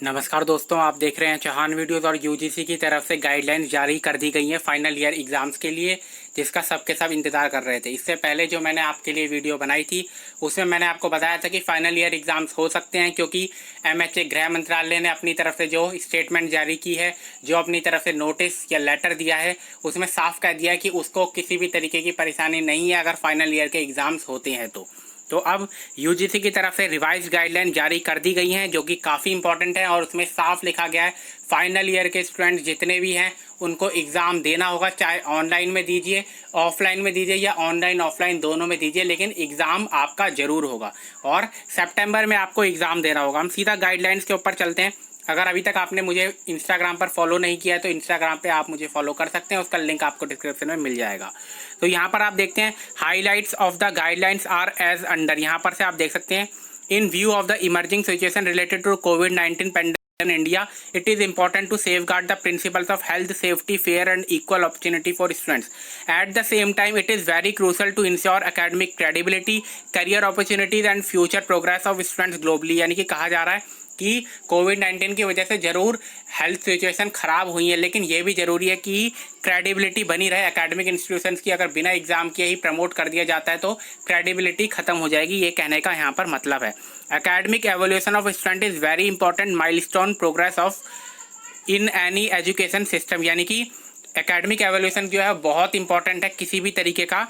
नमस्कार दोस्तों, आप देख रहे हैं चौहान वीडियोस और यूजीसी की तरफ से गाइडलाइंस जारी कर दी गई हैं फाइनल ईयर एग्जाम्स के लिए, जिसका सबके सब इंतजार कर रहे थे। इससे पहले जो मैंने आपके लिए वीडियो बनाई थी उसमें मैंने आपको बताया था कि फाइनल ईयर एग्जाम्स हो सकते हैं, क्योंकि एमएचए गृह मंत्रालय ने अपनी तरफ से जो स्टेटमेंट जारी की है, जो अपनी तरफ से नोटिस या लेटर दिया है, उसमें साफ कह दिया है कि उसको किसी भी तरीके की परेशानी नहीं है अगर फाइनल ईयर के एग्जाम्स होते हैं तो अब यूजीसी की तरफ से रिवाइज गाइडलाइन जारी कर दी गई हैं, जो कि काफ़ी इंपॉर्टेंट है और उसमें साफ लिखा गया है फाइनल ईयर के स्टूडेंट्स जितने भी हैं उनको एग्ज़ाम देना होगा, चाहे ऑनलाइन में दीजिए, ऑफलाइन में दीजिए या ऑनलाइन ऑफलाइन दोनों में दीजिए, लेकिन एग्ज़ाम आपका ज़रूर होगा और सितंबर में आपको एग्ज़ाम देना होगा। हम सीधा गाइडलाइंस के ऊपर चलते हैं। अगर अभी तक आपने मुझे इंस्टाग्राम पर फॉलो नहीं किया है तो इंस्टाग्राम पे आप मुझे फॉलो कर सकते हैं, उसका लिंक आपको डिस्क्रिप्शन में मिल जाएगा। तो यहाँ पर आप देखते हैं highlights of the guidelines are as under. यहाँ पर से आप देख सकते हैं, in view of the emerging situation related to कोविड-19 pandemic in India, it is important to safeguard the principles of health, safety, fair and equal opportunity for students. At the same time, it is very crucial to ensure academic credibility, career opportunities and future progress of students globally। यानी कि कहा जा रहा है कि कोविड-19 की वजह से ज़रूर हेल्थ सिचुएशन ख़राब हुई है, लेकिन ये भी ज़रूरी है कि क्रेडिबिलिटी बनी रहे एकेडमिक इंस्टीट्यूशंस की। अगर बिना एग्ज़ाम के ही प्रमोट कर दिया जाता है तो क्रेडिबिलिटी ख़त्म हो जाएगी, ये कहने का यहाँ पर मतलब है। Academic evolution of student is very important milestone progress of in any education system. यानी कि एकेडमिक एवोल्यूशन जो है बहुत इंपॉर्टेंट है किसी भी तरीके का,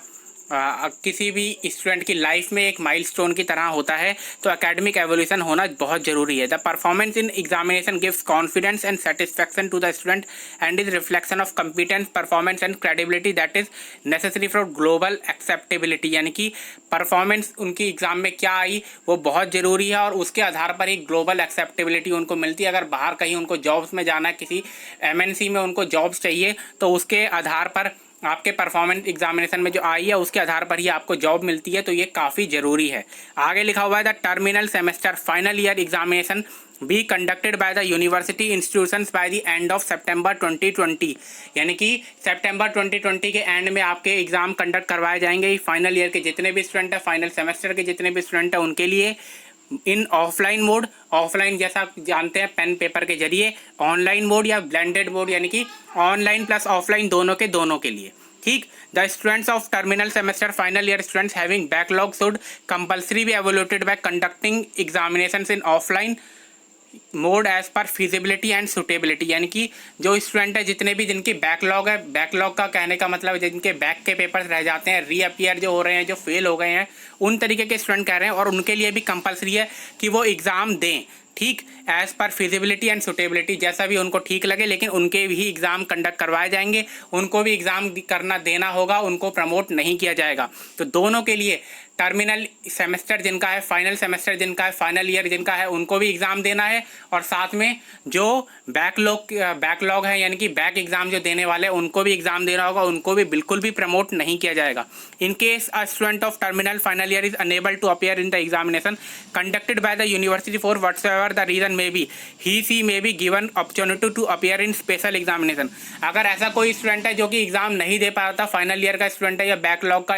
किसी भी स्टूडेंट की लाइफ में एक माइलस्टोन की तरह होता है, तो एकेडमिक एवोल्यूशन होना बहुत ज़रूरी है। The performance in examination gives confidence and satisfaction to the student and is reflection of competence, performance and credibility that is necessary for global acceptability. यानी कि परफॉर्मेंस उनकी एग्ज़ाम में क्या आई वो बहुत ज़रूरी है और उसके आधार पर ही ग्लोबल एक्सेप्टेबिलिटी उनको मिलती है। अगर बाहर कहीं उनको जॉब्स में जाना है, किसी एमएनसी में उनको जॉब्स चाहिए, तो उसके आधार पर आपके परफॉर्मेंस एग्जामिनेशन में जो आई है उसके आधार पर ही आपको जॉब मिलती है, तो ये काफ़ी ज़रूरी है। आगे लिखा हुआ है the terminal semester final year examination be conducted by the university institutions by the end of September 2020। यानी कि सितंबर 2020 के एंड में आपके एग्ज़ाम कंडक्ट करवाए जाएंगे। फाइनल ईयर के जितने भी स्टूडेंट हैं, फाइनल सेमेस्टर के जितने भी स्टूडेंट हैं, उनके लिए इन ऑफलाइन मोड, ऑफलाइन जैसा आप जानते हैं पेन पेपर के जरिए, ऑनलाइन मोड या ब्लेंडेड मोड, यानी कि ऑनलाइन प्लस ऑफलाइन दोनों के लिए। ठीक, the students of terminal semester final year students having backlog should compulsory be evaluated by conducting examinations in offline mode as per feasibility and suitability. यानी कि जो स्टूडेंट है जितने भी जिनकी बैकलॉग है, बैकलॉग का कहने का मतलब जिनके बैक के पेपर्स रह जाते हैं, रीअपियर जो हो रहे हैं, जो फेल हो गए हैं, उन तरीके के स्टूडेंट कह रहे हैं और उनके लिए भी कंपलसरी है कि वो एग्ज़ाम दें। ठीक, as per feasibility and suitability, जैसा भी उनको ठीक लगे, लेकिन उनके भी एग्ज़ाम कंडक्ट करवाए जाएंगे, उनको भी एग्ज़ाम करना देना होगा, उनको प्रमोट नहीं किया जाएगा। तो दोनों के लिए टर्मिनल सेमेस्टर जिनका है, फाइनल सेमेस्टर जिनका है, फाइनल ईयर जिनका है, उनको भी एग्ज़ाम देना है और साथ में जो बैकलॉग है यानी कि बैक एग्ज़ाम जो देने वाले हैं उनको भी एग्ज़ाम देना होगा, उनको भी बिल्कुल भी प्रमोट नहीं किया जाएगा। In case a student of terminal final year is unable to appear in the examination conducted by the university for whatsoever the reason may be, he she may be given opportunity to appear in special examination. अगर ऐसा कोई student है जो कि exam नहीं दे पाता, final year का student है या बैकलॉग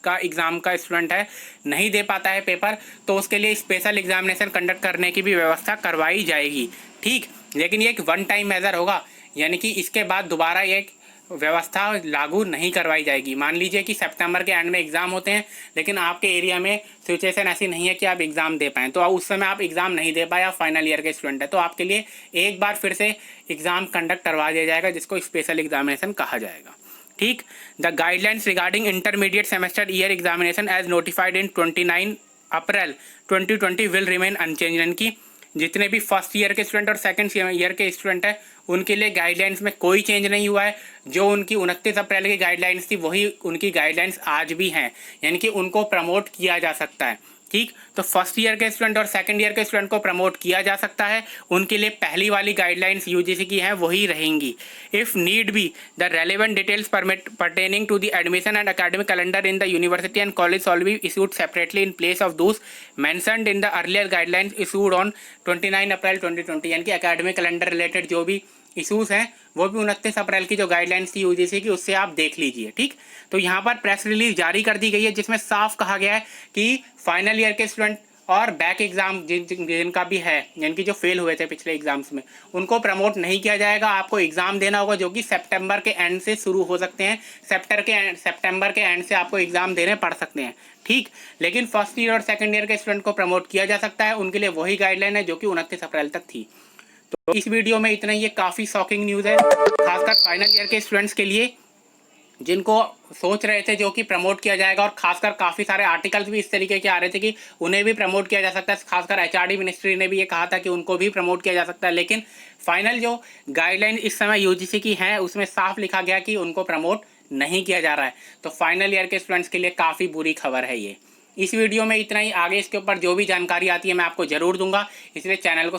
का एग्ज़ाम का स्टूडेंट है, नहीं दे पाता है पेपर, तो उसके लिए स्पेशल एग्जामिनेशन कंडक्ट करने की भी व्यवस्था करवाई जाएगी। ठीक, लेकिन ये एक वन टाइम मेजर होगा, यानी कि इसके बाद दोबारा ये व्यवस्था लागू नहीं करवाई जाएगी। मान लीजिए कि सितंबर के एंड में एग्ज़ाम होते हैं, लेकिन आपके एरिया में सिचुएशन ऐसी नहीं है कि आप एग्ज़ाम दे पाएँ, तो उस समय आप एग्ज़ाम नहीं दे पाए, आप फाइनल ईयर के स्टूडेंट है, तो आपके लिए एक बार फिर से एग्ज़ाम कंडक्ट करवा दिया जाएगा, जिसको स्पेशल एग्जामिनेशन कहा जाएगा। ठीक, the guidelines regarding intermediate semester year examination as notified in 29 April 2020 will remain unchanged. यानी कि जितने भी फर्स्ट ईयर के स्टूडेंट और सेकंड ईयर के स्टूडेंट हैं उनके लिए गाइडलाइंस में कोई चेंज नहीं हुआ है। जो उनकी 29 अप्रैल की गाइडलाइंस थी वही उनकी गाइडलाइंस आज भी हैं, यानी कि उनको प्रमोट किया जा सकता है। ठीक, तो फर्स्ट ईयर के स्टूडेंट और सेकंड ईयर के स्टूडेंट को प्रमोट किया जा सकता है, उनके लिए पहली वाली गाइडलाइंस यूजीसी की हैं वही रहेंगी। If need be the relevant details pertaining to the admission and academic calendar in the university and college all be issued separately in place of those mentioned in the earlier guidelines issued on 29 April 2020। यानी कि academic calendar related जो भी issues हैं वो भी 29 अप्रैल की जो guidelines थी यूजीसी की उससे आप देख लीजिए। ठीक, तो यहाँ पर प्रेस रिलीज जारी कर दी गई है जिसमें साफ कहा गया है कि फाइनल ईयर के स्टूडेंट और बैक एग्ज़ाम जिनका भी है, जिनकी जो फेल हुए थे पिछले एग्ज़ाम्स में, उनको प्रमोट नहीं किया जाएगा। आपको एग्ज़ाम देना होगा जो कि सितंबर के एंड से शुरू हो सकते हैं। सितंबर के एंड से आपको एग्ज़ाम देने पड़ सकते हैं, ठीक। लेकिन फर्स्ट ईयर और सेकंड ईयर के स्टूडेंट को प्रमोट किया जा सकता है, उनके लिए वही गाइडलाइन है जो कि 29 अप्रैल तक थी। तो इस वीडियो में इतना ही। ये काफ़ी शॉकिंग न्यूज़ है, खासकर फाइनल ईयर के स्टूडेंट्स के लिए जिनको सोच रहे थे जो कि प्रमोट किया जाएगा। और खासकर काफ़ी सारे आर्टिकल्स भी इस तरीके के आ रहे थे कि उन्हें भी प्रमोट किया जा सकता है। खासकर एचआरडी मिनिस्ट्री ने भी ये कहा था कि उनको भी प्रमोट किया जा सकता है। लेकिन फाइनल जो गाइडलाइन इस समय यूजीसी की है उसमें साफ लिखा गया कि उनको प्रमोट नहीं किया जा रहा है। तो फाइनल ईयर के स्टूडेंट्स के लिए काफ़ी बुरी खबर है ये। इस वीडियो में इतना ही। आगे इसके ऊपर जो भी जानकारी आती है मैं आपको ज़रूर दूंगा, इसलिए चैनल को